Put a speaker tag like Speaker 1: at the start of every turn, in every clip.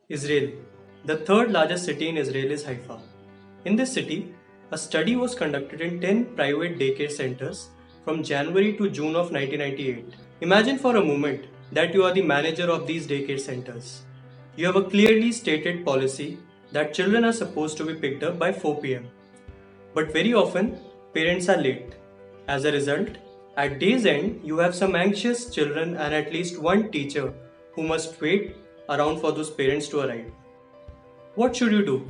Speaker 1: Israel. The third largest city in Israel is Haifa. In this city, a study was conducted in 10 private daycare centers from January to June of 1998. Imagine for a moment that you are the manager of these daycare centers. You have a clearly stated policy that children are supposed to be picked up by 4 pm. But very often, parents are late. As a result, at day's end, you have some anxious children and at least one teacher who must wait around for those parents to arrive. What should you do?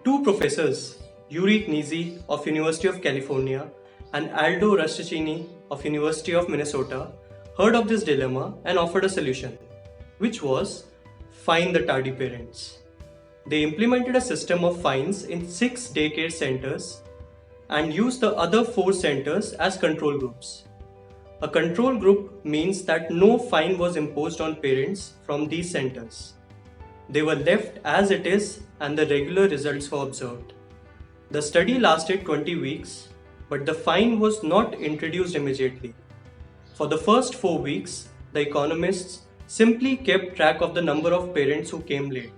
Speaker 1: Two professors, Yuri Knizi of University of California and Aldo Rusticini of University of Minnesota, heard of this dilemma and offered a solution, which was fine the tardy parents. They implemented a system of fines in 6 daycare centers and used the other 4 centers as control groups. A control group means that no fine was imposed on parents from these centers. They were left as it is and the regular results were observed. The study lasted 20 weeks, but the fine was not introduced immediately. For the first 4 weeks, the economists simply kept track of the number of parents who came late.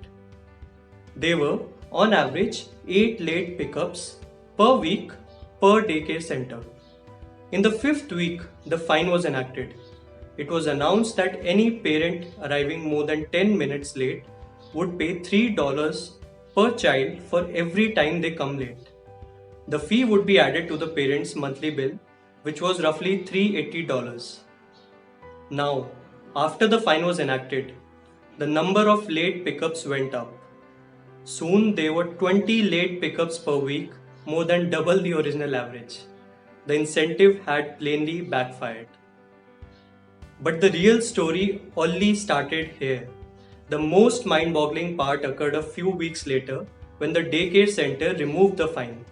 Speaker 1: They were, on average, 8 late pickups per week per daycare center. In the 5th week, the fine was enacted. It was announced that any parent arriving more than 10 minutes late would pay $3 per child for every time they come late. The fee would be added to the parent's monthly bill, which was roughly $380. Now, after the fine was enacted, the number of late pickups went up. Soon there were 20 late pickups per week, more than double the original average. The incentive had plainly backfired. But the real story only started here. The most mind-boggling part occurred a few weeks later when the daycare center removed the fine.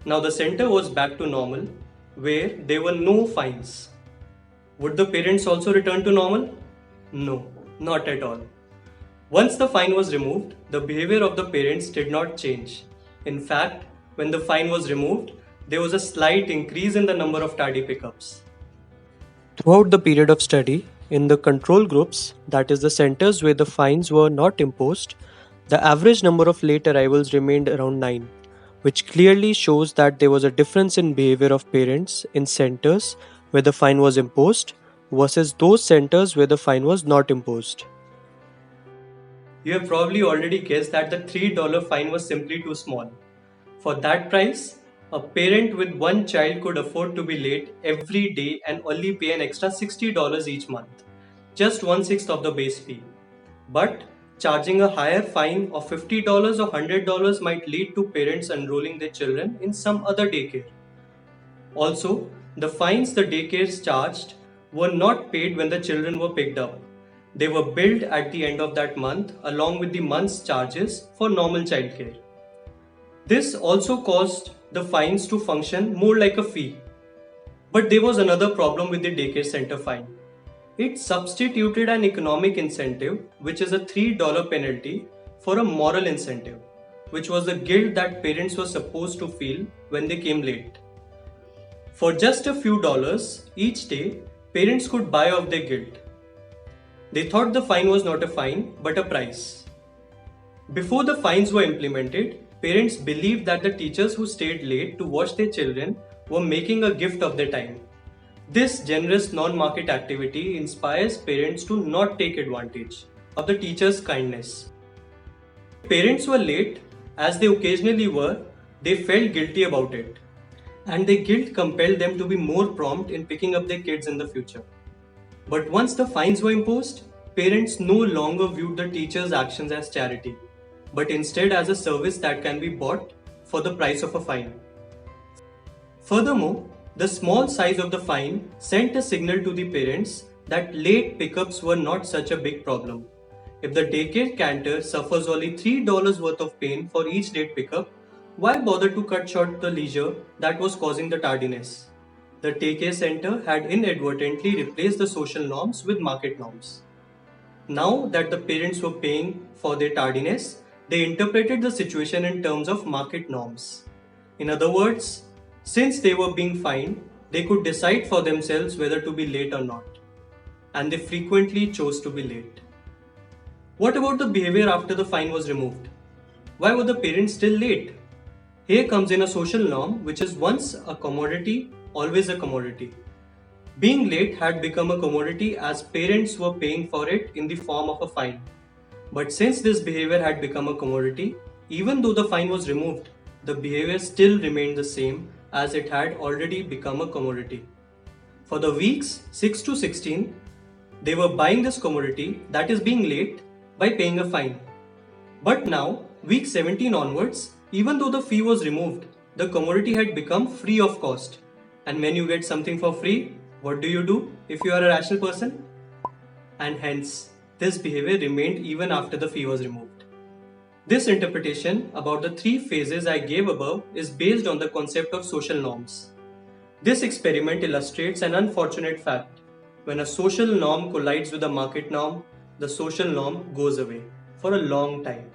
Speaker 1: Now the center was back to normal, where there were no fines. Would the parents also return to normal? No, not at all. Once the fine was removed, the behavior of the parents did not change. In fact, when the fine was removed, there was a slight increase in the number of tardy pickups. Throughout the period of study, in the control groups, that is the centers where the fines were not imposed, the average number of late arrivals remained around 9, which clearly shows that there was a difference in behavior of parents in centers where the fine was imposed versus those centers where the fine was not imposed. You have probably already guessed that the $3 fine was simply too small. For that price, a parent with one child could afford to be late every day and only pay an extra $60 each month, just 1/6 of the base fee. But charging a higher fine of $50 or $100 might lead to parents enrolling their children in some other daycare. Also, the fines the daycares charged were not paid when the children were picked up. They were billed at the end of that month along with the month's charges for normal childcare. This also caused the fines to function more like a fee. But there was another problem with the daycare center fine. It substituted an economic incentive, which is a $3 penalty, for a moral incentive, which was the guilt that parents were supposed to feel when they came late. For just a few dollars each day, parents could buy off their guilt. They thought the fine was not a fine, but a price. Before the fines were implemented, parents believed that the teachers who stayed late to watch their children were making a gift of their time. This generous non-market activity inspires parents to not take advantage of the teacher's kindness. If parents were late, as they occasionally were, they felt guilty about it. And their guilt compelled them to be more prompt in picking up their kids in the future. But once the fines were imposed, parents no longer viewed the teacher's actions as charity, but instead as a service that can be bought for the price of a fine. Furthermore, the small size of the fine sent a signal to the parents that late pickups were not such a big problem. If the daycare canter suffers only $3 worth of pain for each late pickup, why bother to cut short the leisure that was causing the tardiness? The daycare center had inadvertently replaced the social norms with market norms. Now that the parents were paying for their tardiness, they interpreted the situation in terms of market norms. In other words, since they were being fined, they could decide for themselves whether to be late or not. And they frequently chose to be late. What about the behavior after the fine was removed? Why were the parents still late? Here comes in a social norm which is once a commodity, always a commodity. Being late had become a commodity as parents were paying for it in the form of a fine. But since this behavior had become a commodity, even though the fine was removed, the behavior still remained the same as it had already become a commodity. For the weeks 6 to 16, they were buying this commodity, that is being late, by paying a fine. But now, week 17 onwards, even though the fee was removed, the commodity had become free of cost. And when you get something for free, what do you do if you are a rational person? And hence, this behavior remained even after the fee was removed. This interpretation about the three phases I gave above is based on the concept of social norms. This experiment illustrates an unfortunate fact. When a social norm collides with a market norm, the social norm goes away for a long time.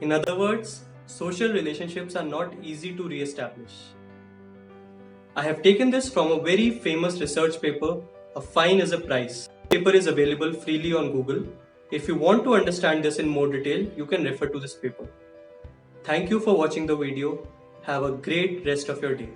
Speaker 1: In other words, social relationships are not easy to re-establish. I have taken this from a very famous research paper, A Fine is a Price. The paper is available freely on Google. If you want to understand this in more detail, you can refer to this paper. Thank you for watching the video. Have a great rest of your day.